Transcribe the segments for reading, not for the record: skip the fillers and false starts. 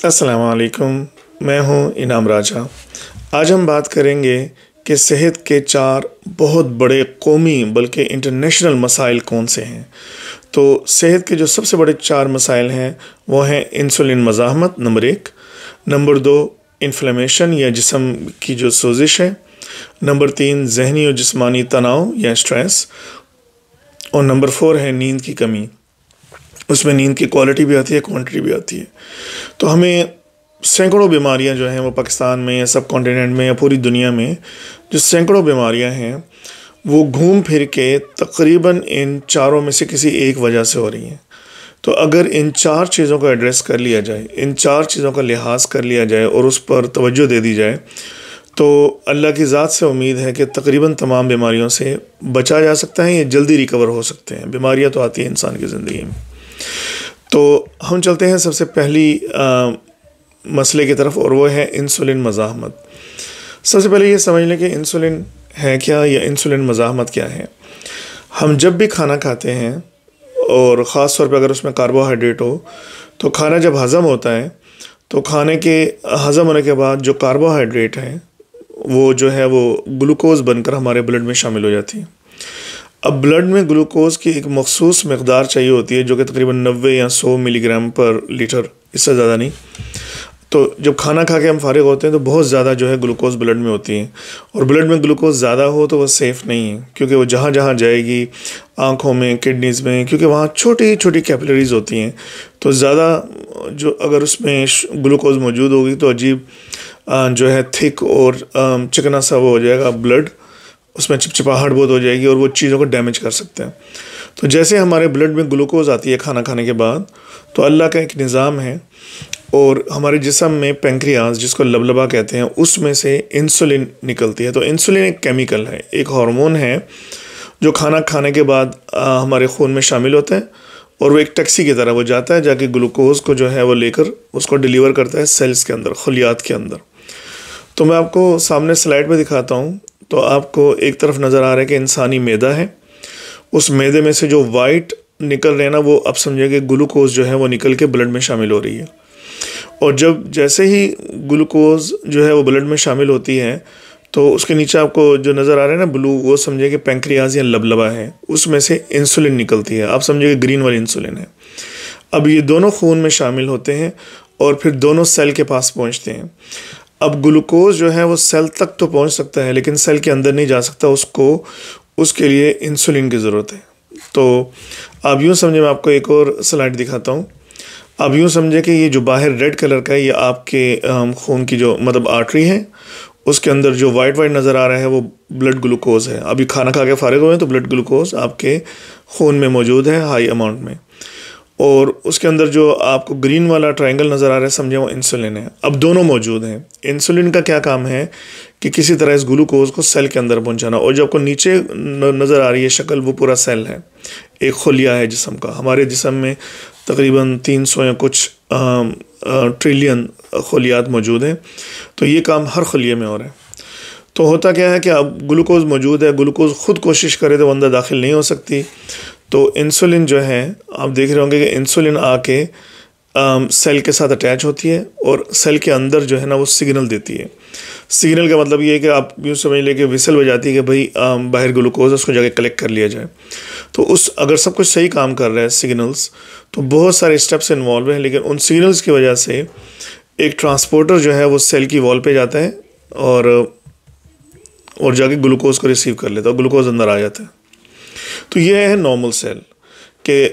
अस्सलाम वालेकुम, मैं हूं इनाम राजा। आज हम बात करेंगे कि सेहत के 4 बहुत बड़े कौमी बल्कि इंटरनेशनल मसाइल कौन से हैं। तो सेहत के जो सबसे बड़े 4 मसाइल हैं वो हैं इंसुलिन मज़ाहमत नंबर 1, नंबर 2 इन्फ्लेमेशन या जिस्म की जो सोजिश है, नंबर 3 ज़हनी और जिस्मानी तनाव या स्ट्रेस, और नंबर 4 है नींद की कमी। उसमें नींद की क्वालिटी भी आती है, क्वांटिटी भी आती है। तो हमें सैकड़ों बीमारियां जो हैं वो पाकिस्तान में या सब कॉन्टिनेंट में या पूरी दुनिया में जो सैकड़ों बीमारियां हैं वो घूम फिर के तकरीबन इन चारों में से किसी एक वजह से हो रही हैं। तो अगर इन 4 चीज़ों को एड्रेस कर लिया जाए, इन 4 चीज़ों का लिहाज कर लिया जाए और उस पर तवज्जो दे दी जाए तो अल्लाह की ज़ात से उम्मीद है कि तकरीबन तमाम बीमारियों से बचा जा सकता है, ये जल्दी रिकवर हो सकते हैं। बीमारियां तो आती हैं इंसान की ज़िंदगी में। तो हम चलते हैं सबसे पहली मसले की तरफ, और वो है इंसुलिन मज़ाहमत। सबसे पहले ये समझ लें कि इंसुलिन है क्या या इंसुलिन मज़ाहमत क्या है। हम जब भी खाना खाते हैं और ख़ास तौर पे अगर उसमें कार्बोहाइड्रेट हो, तो खाना जब हज़म होता है तो खाने के हज़म होने के बाद जो कार्बोहाइड्रेट है वो जो है वो ग्लूकोज़ बनकर हमारे ब्लड में शामिल हो जाती है। अब ब्लड में ग्लूकोज़ की एक मखसूस मकदार चाहिए होती है जो कि तकरीबन 90 या 100 मिलीग्राम पर लीटर, इससे ज़्यादा नहीं। तो जब खाना खा के हम फारिग होते हैं तो बहुत ज़्यादा जो है ग्लूकोज़ ब्लड में होती है, और ब्लड में ग्लूकोज़ ज़्यादा हो तो वो सेफ़ नहीं है, क्योंकि वो जहाँ जहाँ जाएगी आँखों में, किडनीज़ में, क्योंकि वहाँ छोटी छोटी कैपिलरीज़ होती हैं, तो ज़्यादा जो अगर उसमें ग्लूकोज़ मौजूद होगी तो अजीब जो है थिक और चिकना सा वो हो जाएगा ब्लड, उसमें चिपचिपाहट बहुत हो जाएगी और वो चीज़ों को डैमेज कर सकते हैं। तो जैसे हमारे ब्लड में ग्लूकोज़ आती है खाना खाने के बाद, तो अल्लाह का एक निज़ाम है और हमारे जिस्म में पेंक्रियाज जिसको लबलबा कहते हैं उसमें से इंसुलिन निकलती है। तो इंसुलिन एक केमिकल है, एक हार्मोन है जो खाना खाने के बाद हमारे खून में शामिल होता है, और वो एक टैक्सी की तरह वो जाता है, जाके ग्लूकोज़ को जो है वो लेकर उसको डिलीवर करता है सेल्स के अंदर, खलियात के अंदर। तो मैं आपको सामने स्लाइड पे दिखाता हूँ। तो आपको एक तरफ नज़र आ रहा है कि इंसानी मैदा है, उस मैदे में से जो वाइट निकल रहे हैं ना, वो अब समझिए कि ग्लूकोज़ जो है वो निकल के ब्लड में शामिल हो रही है। और जब जैसे ही ग्लूकोज़ जो है वो ब्लड में शामिल होती है तो उसके नीचे आपको जो नज़र आ रहा है ना ब्लू, वो समझिए कि पेंक्रियाज या लबलबा है, उसमें से इंसुलिन निकलती है। आप समझिए कि ग्रीन वाली इंसुलिन है। अब ये दोनों खून में शामिल होते हैं और फिर दोनों सेल के पास पहुँचते हैं। अब ग्लूकोज़ जो है वो सेल तक तो पहुँच सकता है लेकिन सेल के अंदर नहीं जा सकता, उसके लिए इंसुलिन की ज़रूरत है। तो आप यूँ समझे, मैं आपको एक और स्लाइड दिखाता हूँ। अब यूँ समझे कि ये जो बाहर रेड कलर का है ये आपके खून की जो मतलब आर्टरी है, उसके अंदर जो वाइट नज़र आ रहा है वो ब्लड ग्लूकोज़ है। अभी खाना खा के फारिग हुए हैं तो ब्लड ग्लूकोज़ आपके खून में मौजूद है हाई अमाउंट में, और उसके अंदर जो आपको ग्रीन वाला ट्रायंगल नज़र आ रहा है समझे वो इंसुलिन है। अब दोनों मौजूद हैं। इंसुलिन का क्या काम है कि किसी तरह इस ग्लूकोज़ को सेल के अंदर पहुंचाना, और जो आपको नीचे नज़र आ रही है शक्ल वो पूरा सेल है, एक खुलिया है जिस्म का। हमारे जिस्म में तकरीबन 300 या कुछ ट्रिलियन खुलियात मौजूद हैं, तो ये काम हर खुलिये में हो रहा है। तो होता क्या है कि अब ग्लूकोज़ मौजूद है, ग्लूकोज़ ख़ुद कोशिश करे तो अंदर दाखिल नहीं हो सकती, तो इंसुलिन जो है आप देख रहे होंगे कि इंसुलिन आके सेल के साथ अटैच होती है और सेल के अंदर जो है ना वो सिग्नल देती है। सिग्नल का मतलब ये है कि आप यूँ समझ लें कि विसल बजाती है कि भाई बाहर ग्लूकोज उसको जाके कलेक्ट कर लिया जाए। तो अगर सब कुछ सही काम कर रहा है सिग्नल्स, तो बहुत सारे स्टेप्स इन्वॉल्व हैं, लेकिन उन सिग्नल्स की वजह से एक ट्रांसपोर्टर जो है वो सेल की वॉल पे जाता है और जाके ग्लूकोज को रिसीव कर लेता है, ग्लूकोज अंदर आ जाता है। तो ये है नॉर्मल सेल कि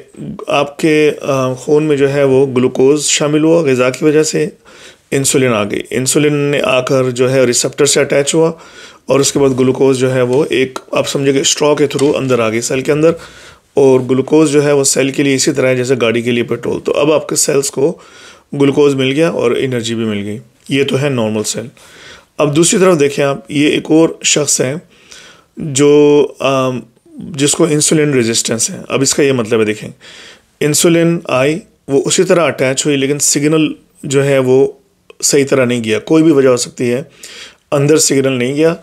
आपके खून में जो है वो ग्लूकोज शामिल हुआ, ग़िज़ा की वजह से इंसुलिन आ गई। इंसुलिन ने आकर जो है रिसेप्टर से अटैच हुआ और उसके बाद ग्लूकोज जो है वो एक आप समझे कि स्ट्रॉ के थ्रू अंदर आ गई सेल के अंदर, और ग्लूकोज जो है वो सेल के लिए इसी तरह है जैसे गाड़ी के लिए पेट्रोल। तो अब आपके सेल्स को ग्लूकोज मिल गया और एनर्जी भी मिल गई। ये तो है नॉर्मल सेल। अब दूसरी तरफ देखें आप, ये एक और शख्स है जो जिसको इंसुलिन रेजिस्टेंस है। अब इसका ये मतलब है, देखें इंसुलिन आई, वो उसी तरह अटैच हुई, लेकिन सिग्नल जो है वो सही तरह नहीं गया। कोई भी वजह हो सकती है, अंदर सिग्नल नहीं गया,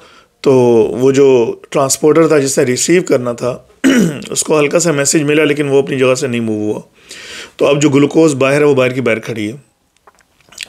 तो वो जो ट्रांसपोर्टर था जिसने रिसीव करना था उसको हल्का सा मैसेज मिला, लेकिन वो अपनी जगह से नहीं मूव हुआ। तो अब जो ग्लूकोज बाहर है वो बाहर की बाहर खड़ी है।